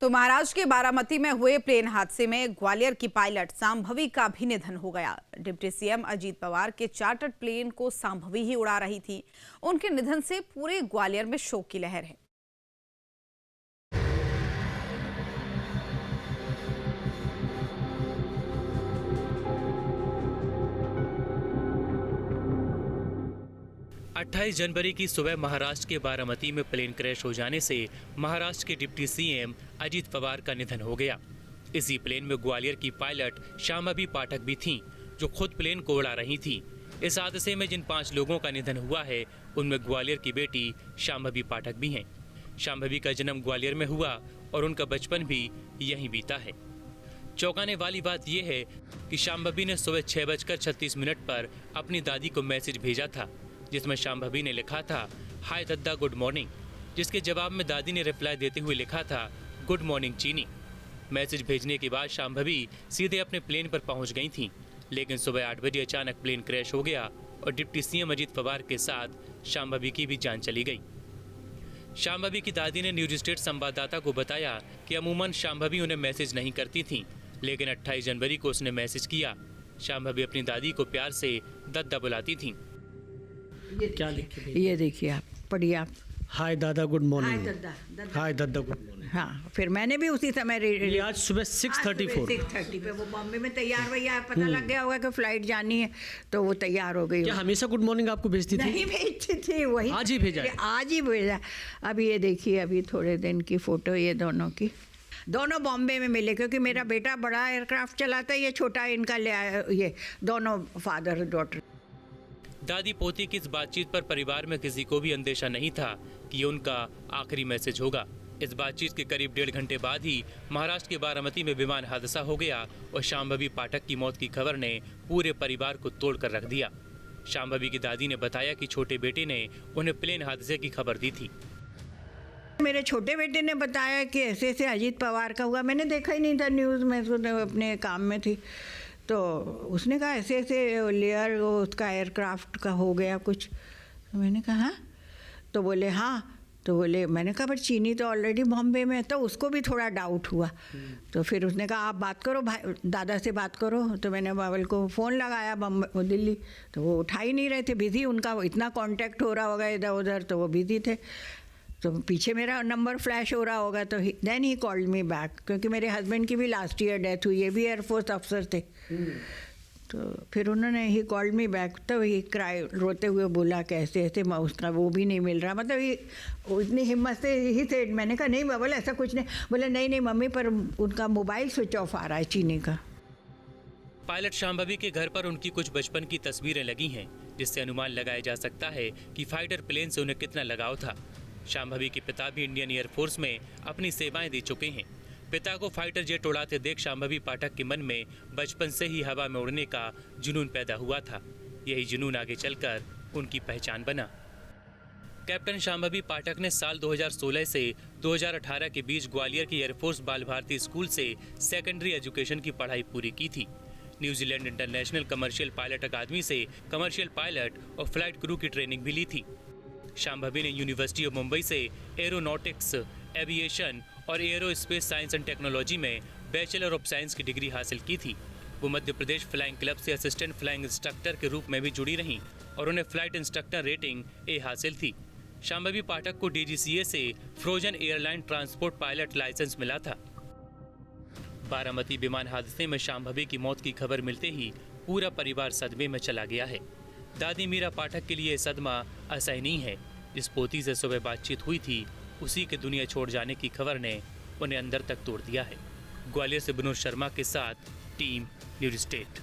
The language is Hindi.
तो महाराष्ट्र के बारामती में हुए प्लेन हादसे में ग्वालियर की पायलट सांभवी का भी निधन हो गया। डिप्टी सीएम अजीत पवार के चार्टर्ड प्लेन को सांभवी ही उड़ा रही थी। उनके निधन से पूरे ग्वालियर में शोक की लहर है। अट्ठाईस जनवरी की सुबह महाराष्ट्र के बारामती में प्लेन क्रैश हो जाने से महाराष्ट्र के डिप्टी सीएम अजीत पवार का निधन हो गया। इसी प्लेन में ग्वालियर की पायलट शांभवी पाठक भी थीं, जो खुद प्लेन को उड़ा रही थीं। इस हादसे में जिन 5 लोगों का निधन हुआ है, उनमें ग्वालियर की बेटी शांभवी पाठक भी हैं। शांभवी का जन्म ग्वालियर में हुआ और उनका बचपन भी यहीं बीता है। चौंकाने वाली बात यह है कि शांभवी ने सुबह 6:36 पर अपनी दादी को मैसेज भेजा था, जिसमें शांभवी ने लिखा था, हाय दद्दा गुड मॉर्निंग, जिसके जवाब में दादी ने रिप्लाई देते हुए लिखा था, गुड मॉर्निंग चीनी। मैसेज भेजने के बाद शांभवी सीधे अपने प्लेन पर पहुंच गई थीं, लेकिन सुबह 8 बजे अचानक प्लेन क्रैश हो गया और डिप्टी सीएम अजीत पवार के साथ शांभवी की भी जान चली गई। शांभवी की दादी ने न्यूज स्टेट संवाददाता को बताया कि अमूमन शांभवी उन्हें मैसेज नहीं करती थी, लेकिन 28 जनवरी को उसने मैसेज किया। शांभवी अपनी दादी को प्यार से दद्दा बुलाती थी। ये क्या लिखे? ये देखिए, आप पढ़िए आप। हाय दादा गुड मॉर्निंग। हाय दद्दा गुड मॉर्निंग। हाँ, फिर मैंने भी उसी समय ये आज सुबह 6:30 पे वो बॉम्बे में तैयार हुई है। पता लग गया होगा कि फ्लाइट जानी है, तो वो तैयार हो गई। क्या हमेशा गुड मॉर्निंग आपको भेजती थी? नहीं भेजती थी, वही आज ही भेजा है? आज ही भेजा। अभी ये देखिए, अभी थोड़े दिन की फोटो ये दोनों की। दोनों बॉम्बे में मिले, क्योंकि मेरा बेटा बड़ा एयरक्राफ्ट चलाता है, ये छोटा इनका ले आया। ये दोनों फादर डॉटर। दादी पोती की इस बातचीत पर परिवार में किसी को भी अंदेशा नहीं था कि ये उनका आखिरी मैसेज होगा। इस बातचीत के करीब 1.5 घंटे बाद ही महाराष्ट्र के बारामती में विमान हादसा हो गया और शांभवी पाठक की मौत की खबर ने पूरे परिवार को तोड़कर रख दिया। शांभवी की दादी ने बताया कि छोटे बेटे ने उन्हें प्लेन हादसे की खबर दी थी। मेरे छोटे बेटे ने बताया कि ऐसे ऐसे अजीत पवार का हुआ। मैंने देखा ही नहीं था न्यूज़ में, तो अपने काम में थी। तो उसने कहा ऐसे ऐसे लेयर उसका एयरक्राफ्ट का हो गया कुछ। तो मैंने कहा हाँ? तो बोले हाँ। तो बोले, मैंने कहा पर चीनी तो ऑलरेडी बॉम्बे में है। तो उसको भी थोड़ा डाउट हुआ। तो फिर उसने कहा आप बात करो, भाई दादा से बात करो। तो मैंने बाबल को फ़ोन लगाया बम्बई दिल्ली, तो वो उठा ही नहीं रहे थे, बिज़ी। उनका इतना कांटेक्ट हो रहा होगा इधर उधर, तो वो बिज़ी थे। तो पीछे मेरा नंबर फ्लैश हो रहा होगा, तो देन ही कॉल्ड मी बैक, क्योंकि मेरे हस्बैंड की भी लास्ट ईयर डेथ हुई, ये भी एयरफोर्स अफसर थे। तो फिर उन्होंने ही कॉल्ड मी बैक, तो ही क्राई रोते हुए बोला कैसे ऐसे उसका वो भी नहीं मिल रहा। मतलब वो इतनी हिम्मत से ही थे। मैंने कहा नहीं बोले ऐसा कुछ नहीं। बोले नहीं नहीं मम्मी, पर उनका मोबाइल स्विच ऑफ आ रहा है चीनी का। पायलट शांभवी के घर पर उनकी कुछ बचपन की तस्वीरें लगी हैं, जिससे अनुमान लगाया जा सकता है कि फाइटर प्लेन से उन्हें कितना लगाव था। शांभवी के पिता भी इंडियन एयरफोर्स में अपनी सेवाएं दे चुके हैं। पिता को फाइटर जेट उड़ाते देख शांभवी पाठक के मन में बचपन से ही हवा में उड़ने का जुनून पैदा हुआ था। यही जुनून आगे चलकर उनकी पहचान बना। कैप्टन शांभवी पाठक ने साल 2016 से 2018 के बीच ग्वालियर के एयरफोर्स बाल भारती स्कूल से सेकेंडरी एजुकेशन की पढ़ाई पूरी की थी। न्यूजीलैंड इंटरनेशनल कमर्शियल पायलट अकादमी से कमर्शियल पायलट और फ्लाइट क्रू की ट्रेनिंग भी ली थी। शांभवी ने यूनिवर्सिटी ऑफ मुंबई से एरोनॉटिक्स, एविएशन और एरोस्पेस साइंस एंड टेक्नोलॉजी में बैचलर ऑफ साइंस की डिग्री हासिल की थी। वो मध्य प्रदेश फ्लाइंग क्लब से असिस्टेंट फ्लाइंग इंस्ट्रक्टर के रूप में भी जुड़ी रहीं और उन्हें फ्लाइट इंस्ट्रक्टर रेटिंग ए हासिल थी। शांभवी पाठक को डीजीसीए से frozen airline transport pilot licence मिला था। बारामती विमान हादसे में शांभवी की मौत की खबर मिलते ही पूरा परिवार सदमे में चला गया है। दादी मीरा पाठक के लिए सदमा असहनीय है। जिस पोती से सुबह बातचीत हुई थी, उसी के दुनिया छोड़ जाने की खबर ने उन्हें अंदर तक तोड़ दिया है। ग्वालियर से विनोद शर्मा के साथ टीम न्यूज स्टेट।